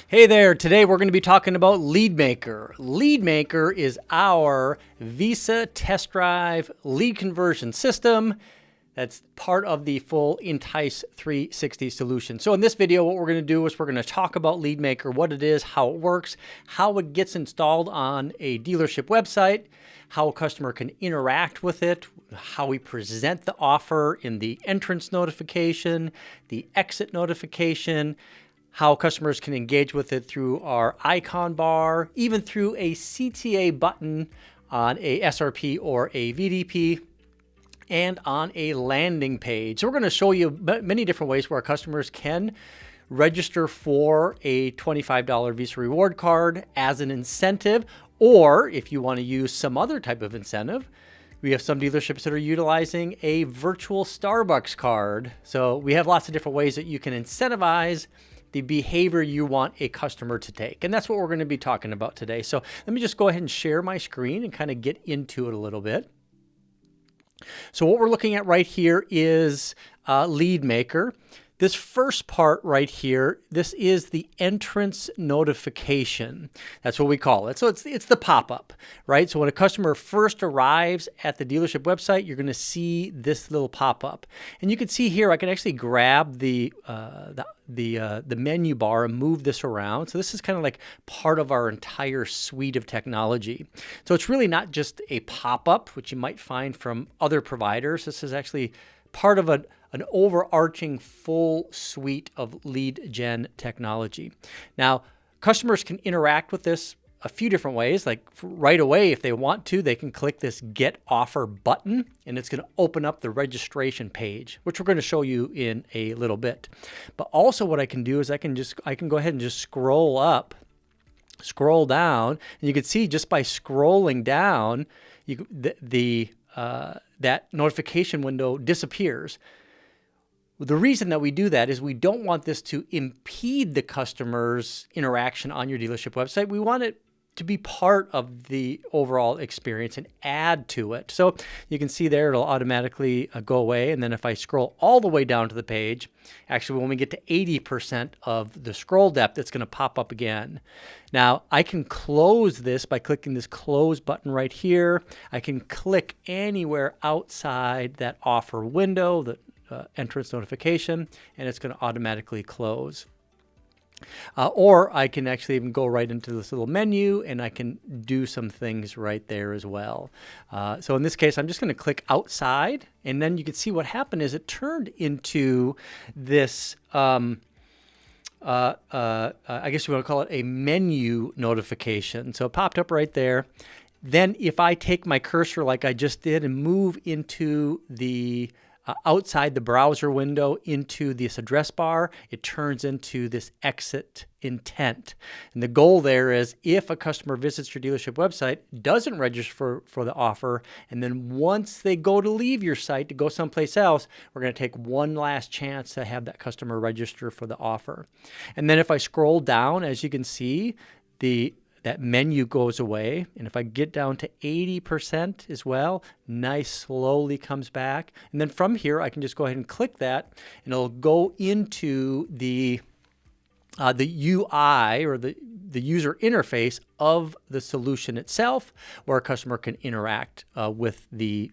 Hey there, today we're going to be talking about Leadmaker. Leadmaker is our Visa test drive lead conversion system that's part of the full intice360 solution. So in this video, what we're going to do is we're going to talk about Leadmaker, what it is, how it works, how it gets installed on a dealership website, how a customer can interact with it, how we present the offer in the entrance notification, the exit notification, how customers can engage with it through our icon bar, even through a CTA button on a SRP or a VDP, and on a landing page. So we're going to show you many different ways where our customers can register for a $25 Visa reward card as an incentive, or if you want to use some other type of incentive, we have some dealerships that are utilizing a virtual Starbucks card. So we have lots of different ways that you can incentivize the behavior you want a customer to take. And that's what we're going to be talking about today. So let me just go ahead and share my screen and kind of get into it a little bit. So what we're looking at right here is Leadmaker. This first part right here, this is the entrance notification. That's what we call it. So it's the pop-up, right? So when a customer first arrives at the dealership website, you're going to see this little pop-up. And you can see here, I can actually grab the menu bar and move this around. So this is kind of like part of our entire suite of technology. So it's really not just a pop-up, which you might find from other providers. This is actually part of an overarching full suite of lead gen technology. Now, customers can interact with this a few different ways. Like right away, if they want to, they can click this Get Offer button, and it's going to open up the registration page, which we're going to show you in a little bit. But also what I can do is I can go ahead and just scroll down, and you can see just by scrolling down, that notification window disappears. The reason that we do that is we don't want this to impede the customer's interaction on your dealership website. We want it to be part of the overall experience and add to it. So you can see there, it'll automatically go away. And then if I scroll all the way down to the page, actually when we get to 80% of the scroll depth, it's going to pop up again. Now I can close this by clicking this close button right here. I can click anywhere outside that offer window, the entrance notification, and it's going to automatically close. Or I can actually even go right into this little menu and I can do some things right there as well. So in this case, I'm just going to click outside, and then you can see what happened is it turned into this, I guess you want to call it a menu notification. So it popped up right there. Then if I take my cursor like I just did and move into the outside the browser window into this address bar, it turns into this exit intent. And the goal there is if a customer visits your dealership website, doesn't register for the offer, and then once they go to leave your site to go someplace else, we're going to take one last chance to have that customer register for the offer. And then if I scroll down, as you can see, that menu goes away. And if I get down to 80% as well, nice slowly comes back. And then from here, I can just go ahead and click that, and it'll go into the UI or the user interface of the solution itself, where a customer can interact with the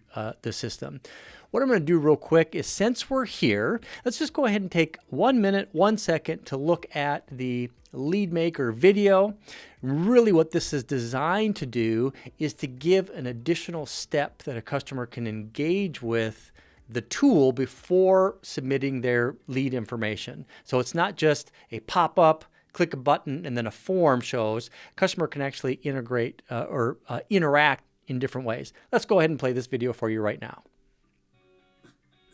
system. What I'm going to do real quick is, since we're here, let's just go ahead and take 1 minute, 1 second to look at the Leadmaker video. Really what this is designed to do is to give an additional step that a customer can engage with the tool before submitting their lead information. So it's not just a pop-up, click a button, and then a form shows. Customer can actually integrate or interact in different ways. Let's go ahead and play this video for you right now.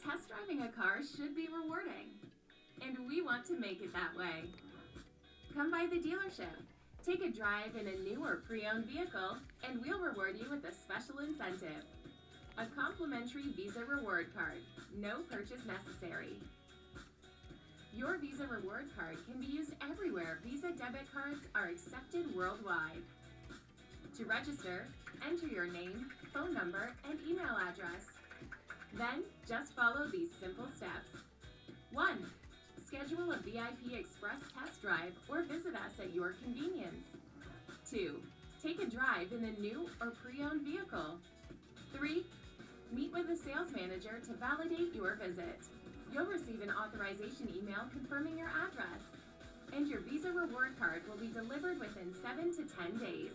Test driving a car should be rewarding, and we want to make it that way. Come by the dealership, take a drive in a new or pre-owned vehicle, and we'll reward you with a special incentive. A complimentary Visa reward card, no purchase necessary. Your Visa reward card can be used everywhere Visa debit cards are accepted worldwide. To register, enter your name, phone number, and email address. Then, just follow these simple steps. 1. Schedule schedule a VIP Express test drive or visit us at your convenience. 2. Take a drive in a new or pre-owned vehicle. 3. Meet with a sales manager to validate your visit. You'll receive an authorization email confirming your address, and your Visa reward card will be delivered within 7 to 10 days.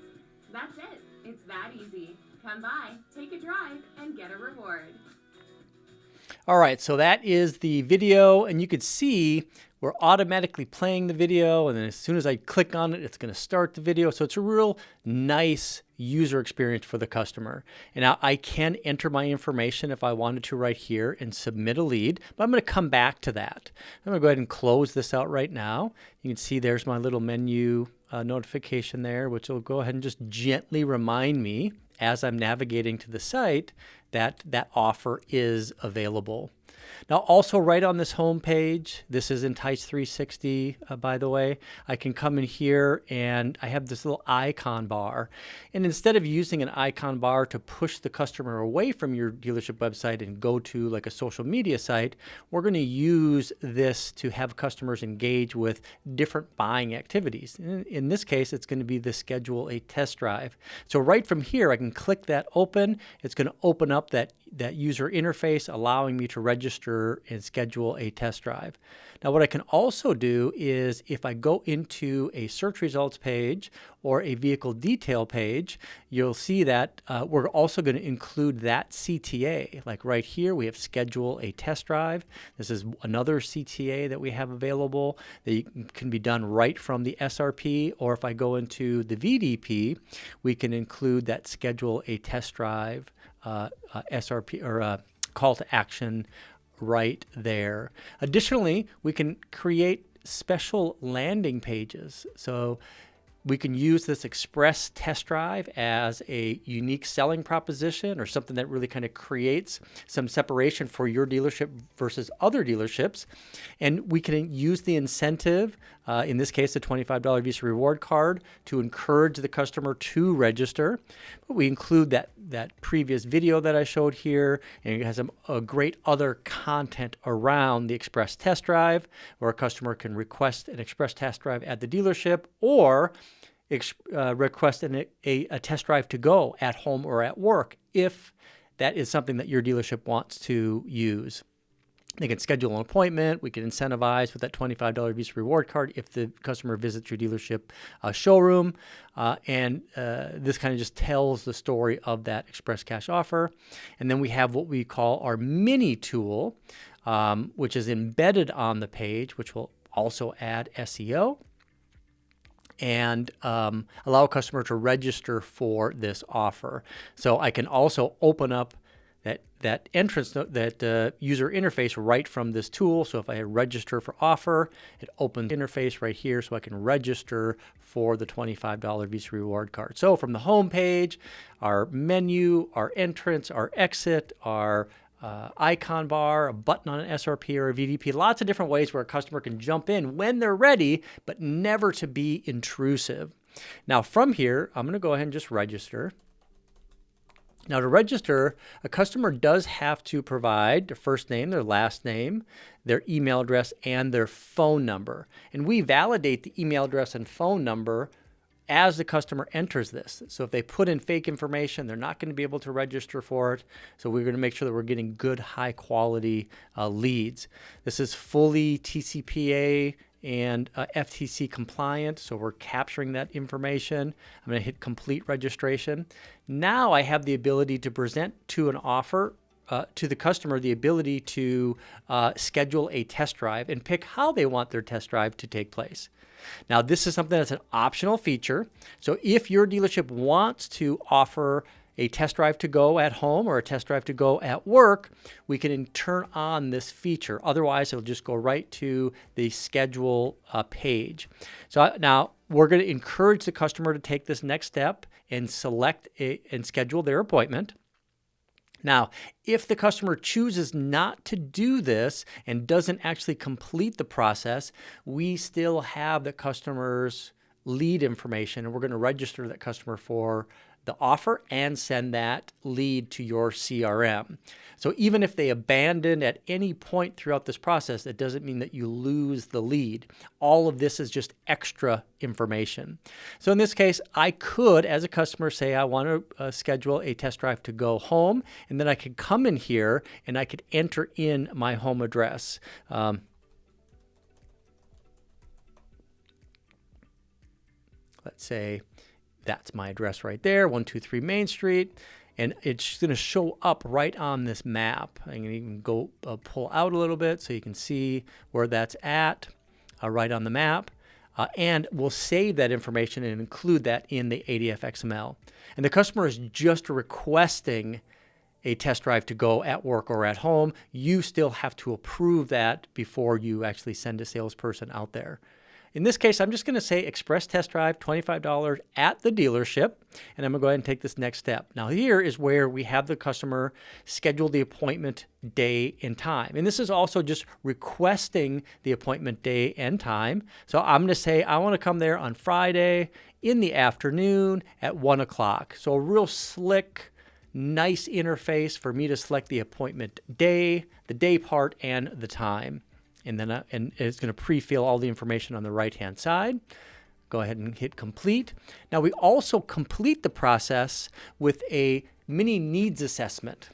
That's it. It's that easy. Come by, take a drive, and get a reward. All right, so that is the video, and you could see we're automatically playing the video, and then as soon as I click on it, it's going to start the video. So it's a real nice user experience for the customer. And now I can enter my information if I wanted to right here and submit a lead, but I'm going to come back to that. I'm going to go ahead and close this out right now. You can see there's my little menu notification there, which will go ahead and just gently remind me as I'm navigating to the site that that offer is available. Now, also right on this home page, this is intice360, by the way, I can come in here and I have this little icon bar. And instead of using an icon bar to push the customer away from your dealership website and go to like a social media site, we're going to use this to have customers engage with different buying activities. In this case, it's going to be the schedule a test drive. So right from here, I can click that open. It's going to open up that user interface, allowing me to register and schedule a test drive. Now, what I can also do is if I go into a search results page or a vehicle detail page, you'll see that we're also going to include that CTA. Like right here, we have schedule a test drive. This is another CTA that we have available that can be done right from the SRP, or if I go into the VDP, we can include that schedule a test drive SRP or call to action right there. Additionally, we can create special landing pages. So we can use this express test drive as a unique selling proposition or something that really kind of creates some separation for your dealership versus other dealerships. And we can use the incentive, in this case, the $25 Visa reward card, to encourage the customer to register. But we include that previous video that I showed here, and it has a great other content around the express test drive, where a customer can request an express test drive at the dealership or request a test drive to go at home or at work if that is something that your dealership wants to use. They can schedule an appointment. We can incentivize with that $25 Visa reward card if the customer visits your dealership showroom. And this kind of just tells the story of that express cash offer. And then we have what we call our mini tool, which is embedded on the page, which will also add SEO and allow a customer to register for this offer. So I can also open up that entrance, that user interface right from this tool. So if I register for offer, it opens the interface right here so I can register for the $25 Visa reward card. So from the home page, our menu, our entrance, our exit, our icon bar, a button on an SRP or a VDP, lots of different ways where a customer can jump in when they're ready, but never to be intrusive. Now from here, I'm going to go ahead and just register. Now to register, a customer does have to provide their first name, their last name, their email address, and their phone number. And we validate the email address and phone number as the customer enters this. So if they put in fake information, they're not going to be able to register for it. So we're going to make sure that we're getting good, high quality leads. This is fully TCPA and FTC compliant, so we're capturing that information. I'm going to hit complete registration. Now I have the ability to present to an offer to the customer the ability to schedule a test drive and pick how they want their test drive to take place. Now this is something that's an optional feature. So if your dealership wants to offer a test drive to go at home or a test drive to go at work, we can turn on this feature. Otherwise, it'll just go right to the schedule page. So now we're going to encourage the customer to take this next step and select and schedule their appointment. Now, if the customer chooses not to do this and doesn't actually complete the process, we still have the customer's lead information, and we're going to register that customer for the offer and send that lead to your CRM. So even if they abandon at any point throughout this process, it doesn't mean that you lose the lead. All of this is just extra information. So in this case, I could, as a customer, say I want to schedule a test drive to go home, and then I could come in here and I could enter in my home address. Let's say that's my address right there, 123 Main Street. And it's going to show up right on this map. I'm going to even go pull out a little bit so you can see where that's at right on the map. And we'll save that information and include that in the ADF XML. And the customer is just requesting a test drive to go at work or at home. You still have to approve that before you actually send a salesperson out there. In this case, I'm just going to say express test drive, $25 at the dealership, and I'm going to go ahead and take this next step. Now here is where we have the customer schedule the appointment day and time. And this is also just requesting the appointment day and time. So I'm going to say I want to come there on Friday in the afternoon at 1 o'clock. So a real slick, nice interface for me to select the appointment day, the day part, and the time. And then and it's going to pre-fill all the information on the right-hand side. Go ahead and hit complete. Now we also complete the process with a mini needs assessment.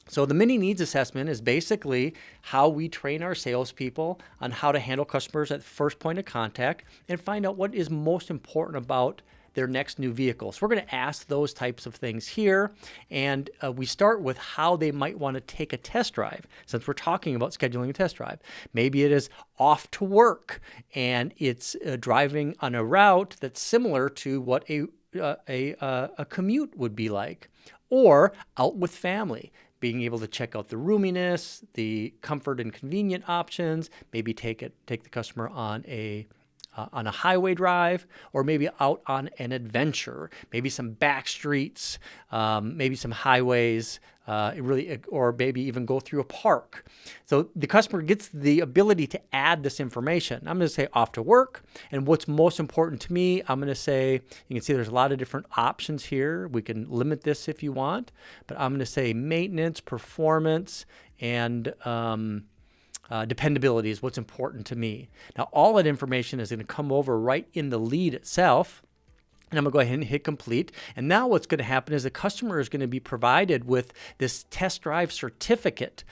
So the mini needs assessment is basically how we train our salespeople on how to handle customers at the first point of contact and find out what is most important about their next new vehicle. So we're going to ask those types of things here. And we start with how they might want to take a test drive, since we're talking about scheduling a test drive. Maybe it is off to work and it's driving on a route that's similar to what a commute would be like, or out with family, being able to check out the roominess, the comfort and convenient options, maybe take the customer on a highway drive, or maybe out on an adventure, maybe some back streets, maybe some highways, or maybe even go through a park. So the customer gets the ability to add this information. I'm going to say off to work, and what's most important to me, I'm going to say, you can see there's a lot of different options here. We can limit this if you want, but I'm going to say maintenance, performance, and dependability is what's important to me. Now, all that information is going to come over right in the lead itself. And I'm going to go ahead and hit complete. And now what's going to happen is the customer is going to be provided with this test drive certificate.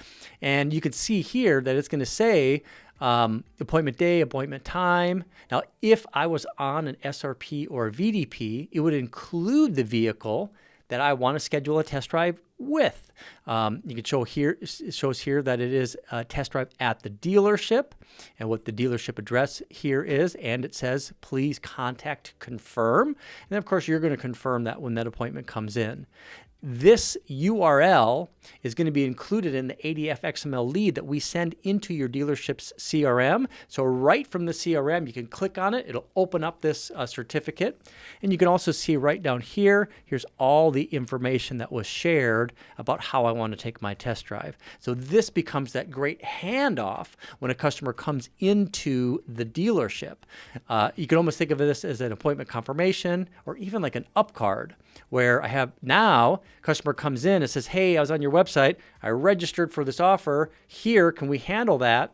And you can see here that it's going to say appointment day, appointment time. Now, if I was on an SRP or a VDP, it would include the vehicle that I want to schedule a test drive with. You can show here, it shows here that it is a test drive at the dealership and what the dealership address here is. And it says, please contact confirm. And of course, you're going to confirm that when that appointment comes in. This URL is going to be included in the ADF XML lead that we send into your dealership's CRM. So right from the CRM, you can click on it. It'll open up this certificate. And you can also see right down here, here's all the information that was shared about how I want to take my test drive. So this becomes that great handoff when a customer comes into the dealership. You can almost think of this as an appointment confirmation or even like an up card, where I have now customer comes in and says, hey, I was on your website. I registered for this offer. Here, can we handle that?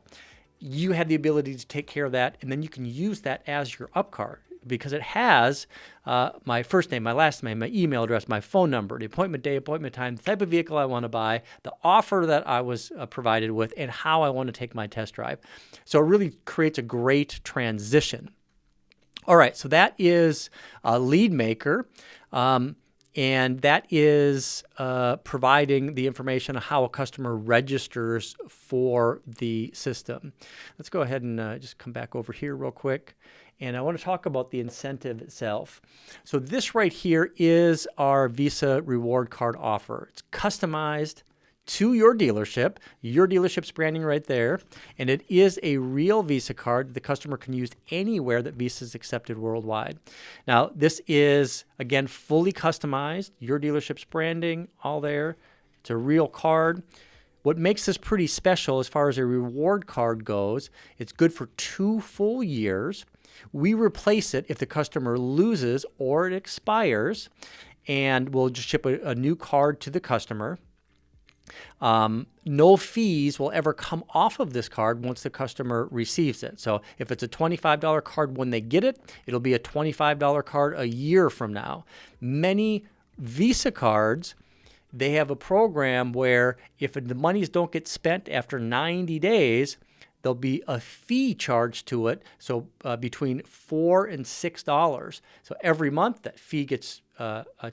You have the ability to take care of that. And then you can use that as your up card because it has my first name, my last name, my email address, my phone number, the appointment day, appointment time, the type of vehicle I want to buy, the offer that I was provided with, and how I want to take my test drive. So it really creates a great transition. All right, so that is Leadmaker. And that is providing the information on how a customer registers for the system. Let's go ahead and just come back over here real quick. And I want to talk about the incentive itself. So this right here is our Visa reward card offer. It's customized to your dealership's branding right there. And it is a real Visa card that the customer can use anywhere that Visa is accepted worldwide. Now, this is, again, fully customized, your dealership's branding, all there. It's a real card. What makes this pretty special as far as a reward card goes, it's good for 2 full years. We replace it if the customer loses or it expires. and we'll just ship a new card to the customer. No fees will ever come off of this card once the customer receives it. So if it's a $25 card when they get it, it'll be a $25 card a year from now. Many Visa cards, they have a program where if the monies don't get spent after 90 days, there'll be a fee charged to it. So between $4 and $6. So every month that fee gets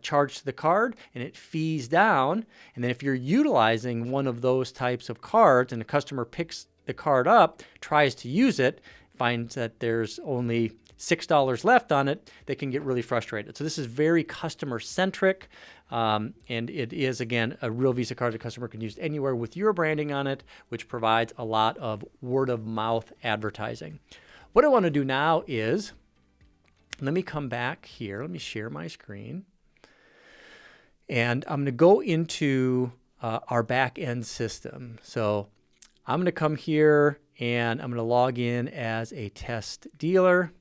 charged to the card and it fees down. And then if you're utilizing one of those types of cards and the customer picks the card up, tries to use it, finds that there's only $6 left on it, they can get really frustrated. So this is very customer centric. And it is, again, a real Visa card the customer can use anywhere with your branding on it, which provides a lot of word of mouth advertising. What I want to do now is, let me come back here. Let me share my screen. And I'm going to go into our back end system. So I'm going to come here and I'm going to log in as a test dealer.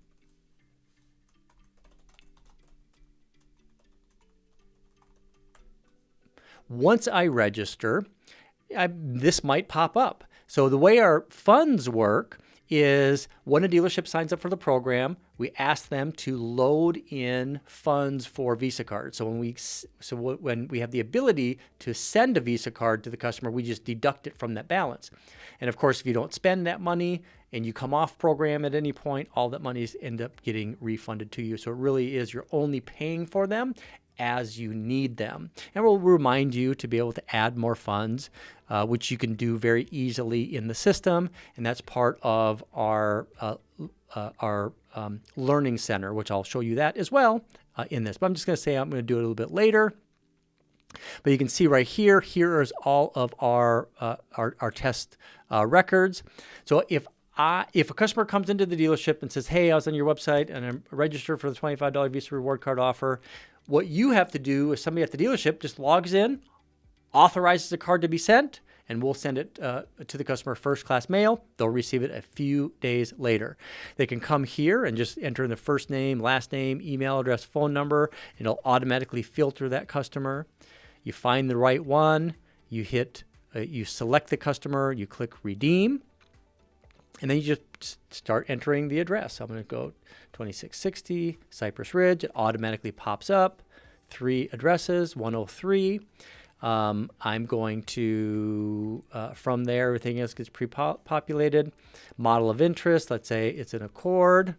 Once I register, this might pop up. So the way our funds work is when a dealership signs up for the program, we ask them to load in funds for Visa cards. So when we have the ability to send a Visa card to the customer, we just deduct it from that balance. And of course, if you don't spend that money and you come off program at any point, all that money ends up getting refunded to you. So it really is, you're only paying for them as you need them. And we'll remind you to be able to add more funds, which you can do very easily in the system. And that's part of our learning center, which I'll show you that as well in this. But I'm just going to say I'm going to do it a little bit later. But you can see right here, here is all of our test records. So if a customer comes into the dealership and says, hey, I was on your website and I'm registered for the $25 Visa reward card offer, what you have to do is somebody at the dealership just logs in, authorizes the card to be sent, and we'll send it to the customer first class mail. They'll receive it a few days later. They can come here and just enter in the first name, last name, email address, phone number, and it'll automatically filter that customer. You find the right one, you select the customer, you click redeem, and then you just start entering the address. I'm going to go 2660 Cypress Ridge. It automatically pops up. 3 addresses, 103. I'm going to, from there, everything else gets pre-populated. Model of interest, let's say it's an Accord.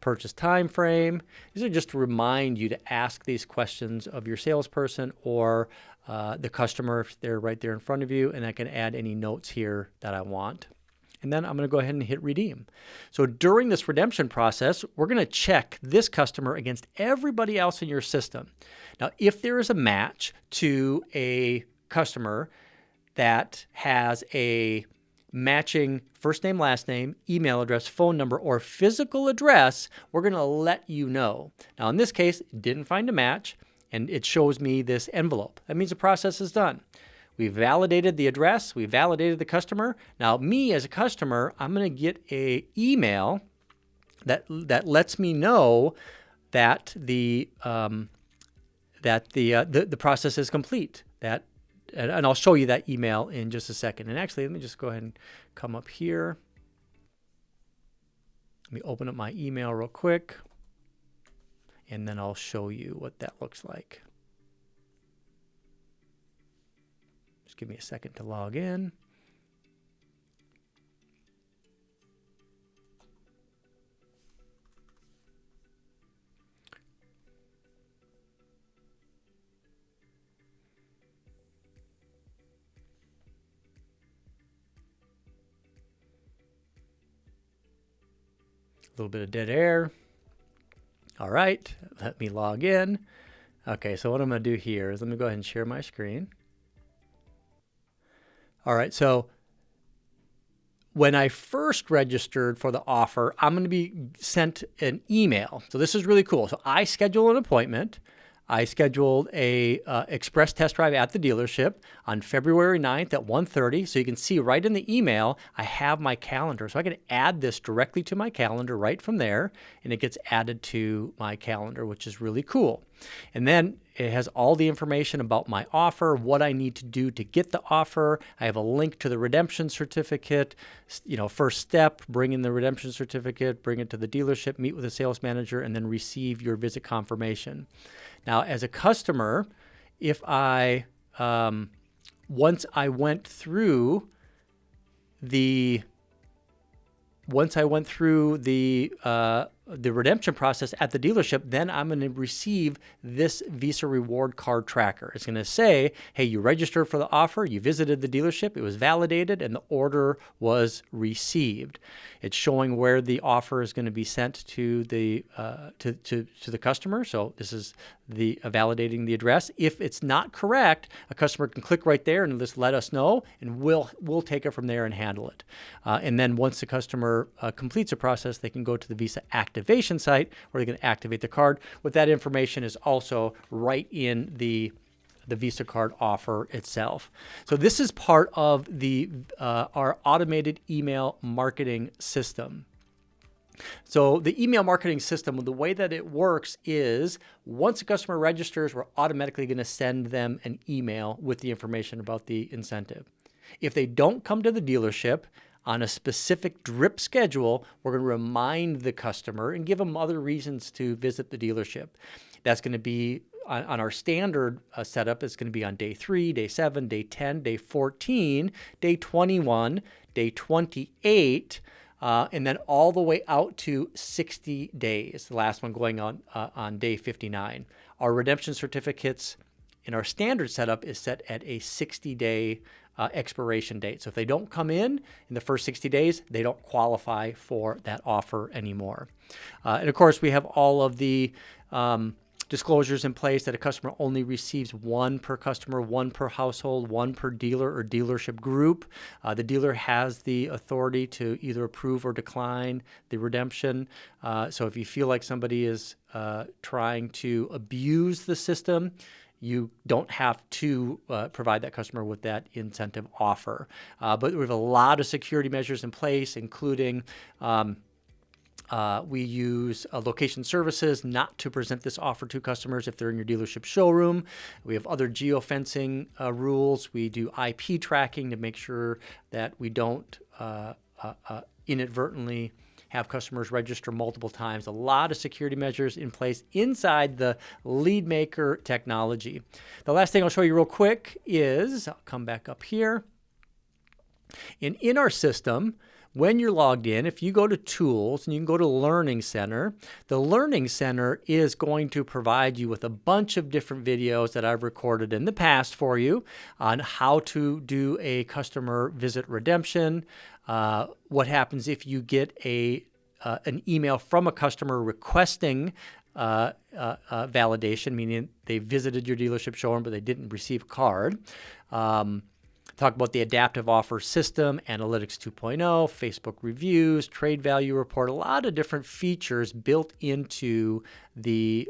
Purchase time frame. These are just to remind you to ask these questions of your salesperson or the customer if they're right there in front of you, and I can add any notes here that I want. And then I'm going to go ahead and hit redeem. So during this redemption process, we're going to check this customer against everybody else in your system. Now, if there is a match to a customer that has a matching first name, last name, email address, phone number, or physical address, we're going to let you know. Now, in this case, it didn't find a match, and it shows me this envelope. That means the process is done. We validated the address. We validated the customer. Now, me as a customer, I'm going to get an email that lets me know that the process is complete. And I'll show you that email in just a second. And actually, let me just go ahead and come up here. Let me open up my email real quick, and then I'll show you what that looks like. Just give me a second to log in. A little bit of dead air. All right, let me log in. Okay, so what I'm going to do here is let me go ahead and share my screen. All right, so when I first registered for the offer, I'm going to be sent an email. So this is really cool. So I schedule an appointment. I scheduled a express test drive at the dealership on February 9th at 1:30. So you can see right in the email, I have my calendar. So I can add this directly to my calendar right from there, and it gets added to my calendar, which is really cool. And then it has all the information about my offer, what I need to do to get the offer. I have a link to the redemption certificate. First step, bring in the redemption certificate, bring it to the dealership, meet with a sales manager, and then receive your visit confirmation. Now, as a customer, if I once I went through the redemption process at the dealership, then I'm going to receive this Visa reward card tracker. It's going to say, hey, you registered for the offer, you visited the dealership, it was validated, and the order was received. It's showing where the offer is going to be sent to the customer. So this is the validating the address. If it's not correct, a customer can click right there and just let us know, and we'll take it from there and handle it. And then once the customer completes the process, they can go to the Visa activation site where they can activate the card. With that information is also right in the Visa card offer itself. So this is part of our automated email marketing system. So the email marketing system, the way that it works is once a customer registers, we're automatically going to send them an email with the information about the incentive. If they don't come to the dealership on a specific drip schedule, we're going to remind the customer and give them other reasons to visit the dealership. That's going to be on our standard setup. It's going to be on day 3, day 7, day 10, day 14, day 21, day 28, and then all the way out to 60 days. The last one going on day 59. Our redemption certificates in our standard setup is set at a 60-day expiration date. So if they don't come in the first 60 days, they don't qualify for that offer anymore. And of course, we have all of the disclosures in place that a customer only receives one per customer, one per household, one per dealer or dealership group. The dealer has the authority to either approve or decline the redemption. So if you feel like somebody is trying to abuse the system, you don't have to provide that customer with that incentive offer. But we have a lot of security measures in place, including we use location services not to present this offer to customers if they're in your dealership showroom. We have other geofencing rules. We do IP tracking to make sure that we don't inadvertently have customers register multiple times. A lot of security measures in place inside the Leadmaker technology. The last thing I'll show you real quick is, I'll come back up here. And in our system, when you're logged in, if you go to Tools and you can go to Learning Center, the Learning Center is going to provide you with a bunch of different videos that I've recorded in the past for you on how to do a customer visit redemption, what happens if you get an email from a customer requesting validation, meaning they visited your dealership showroom but they didn't receive a card. Talk about the adaptive offer system, Analytics 2.0, Facebook reviews, TradeValue report, a lot of different features built into the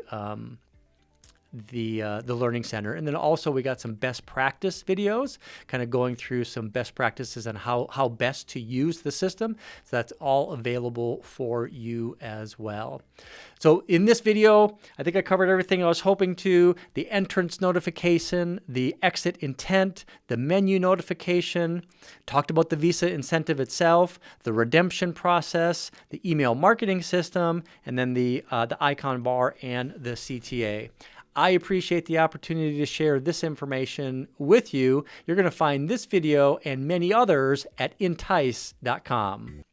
Learning Center. And then also we got some best practice videos, kind of going through some best practices on how best to use the system. So that's all available for you as well. So in this video, I think I covered everything I was hoping to: the entrance notification, the exit intent, the menu notification, talked about the Visa incentive itself, the redemption process, the email marketing system, and then the icon bar and the CTA. I appreciate the opportunity to share this information with you. You're going to find this video and many others at intice.com.